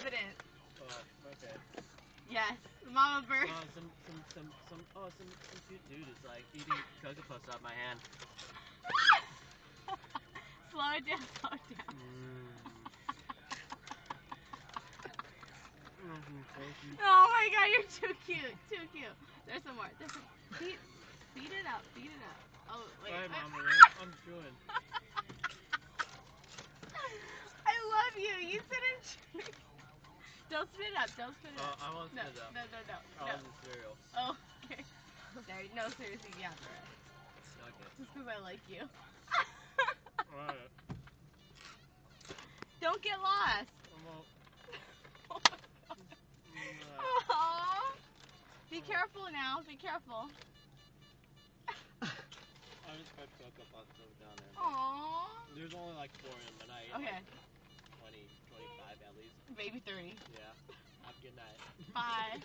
evidence. Oh, okay. Yes, Mama Bird. Some cute dude is like eating Cocoa Puffs out my hand. Slow it down, slow it down. Oh my god, you're too cute, too cute. There's some more, there's some more. Speed it up, speed it up. Oh, wait. Sorry, Mama, I'm chewing. I love you, you sit and chew. Don't spit it up, don't spit it up. I won't spit it up. No. I want the cereal. Oh, okay. No, seriously, yeah, for it. Okay. Just because I like you. Alright. Don't get lost. Aww. Be careful now, be careful. I just put Cocoa Puffs down there. Aww. There's only like 4 in them, and I ate like 20, 25 at least. Maybe 30. Yeah. Have a good night. Bye.